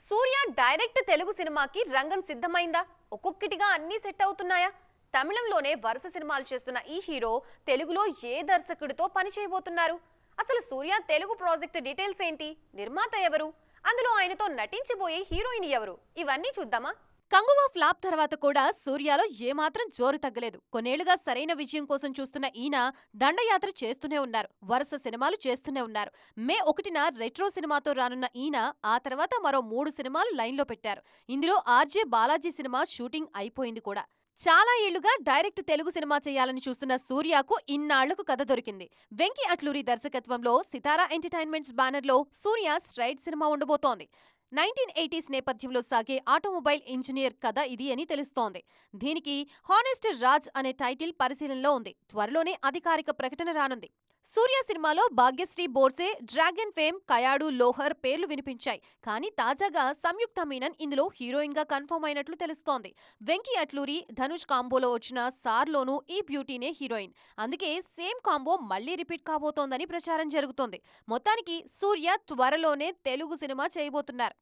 సూర్య direct Telugu సినిమాకి రంగం సిద్ధమైందా? ఒక్కొక్కటిగా అన్నీ సెట్ అవుతున్నాయా? తమిళంలోనే వరుస సినిమాలు చేస్తున్న ఈ హీరో తెలుగులో ఏ దర్శకుడితో పని చేయబోతున్నారు? అసలు సూర్య తెలుగు ప్రాజెక్ట్ డీటెయిల్స్ ఏంటి? నిర్మాత ఎవరు? అందులో ఆయనతో నటించబోయే హీరోయిన్ ఎవరు? ఇవన్నీ చూద్దామా? కంగువా ఫ్లాప్ తర్వాత కూడా సూర్యలో ఏమాత్రం జోరు తగ్గలేదు. కొన్నేళ్లుగా సరైన విజయం కోసం చూస్తున్న ఈయన దండయాత్ర చేస్తూనే ఉన్నారు. వరుస సినిమాలు చేస్తూనే ఉన్నారు. మే 1న రెట్రో సినిమాతో రానున్న ఈయన ఆ తర్వాత మరో 3 సినిమాలు లైన్లో పెట్టారు. ఇందులో ఆర్జే బాలాజీ సినిమా షూటింగ్ అయిపోయింది కూడా. చాలా ఏళ్లుగా డైరెక్ట్ తెలుగు సినిమా చేయాలని చూస్తున్న సూర్యకు ఇన్నాళ్లకు కథ దొరికింది. వెంకీ అట్లూరి దర్శకత్వంలో సితారా ఎంటర్టైన్మెంట్స్ బ్యానర్లో సూర్య స్ట్రైట్ సినిమా ఉండబోతోంది. 1980s నేపథ్యంలో సాగే ఆటోమొబైల్ ఇంజనీర్ కథ ఇది అని తెలుస్తోంది. దీనికి హానెస్ట్ రాజ్ అనే టైటిల్ పరిశీలనలో ఉంది. త్వరలోనే అధికారిక ప్రకటన రానుంది. సూర్య సినిమాలో భాగ్యశ్రీ బోర్సే, డ్రాగన్ ఫేమ్, కయాడు లోహర్ పేర్లు వినిపించాయి. కానీ తాజాగా సంయుక్త మీనన్ ఇందులో హీరోయిన్ గా కన్ఫర్మ్ అయినట్లు తెలుస్తోంది. వెంకీ అట్లూరి, ధనుష్ కాంబోలో వచ్చిన సార్లోనూ ఈ బ్యూటీనే హీరోయిన్. అందుకే సేమ్ కాంబో మళ్లీ రిపీట్ కాబోతోందని ప్రచారం జరుగుతోంది. మొత్తానికి సూర్య త్వరలోనే తెలుగు సినిమా చేయబోతున్నారు.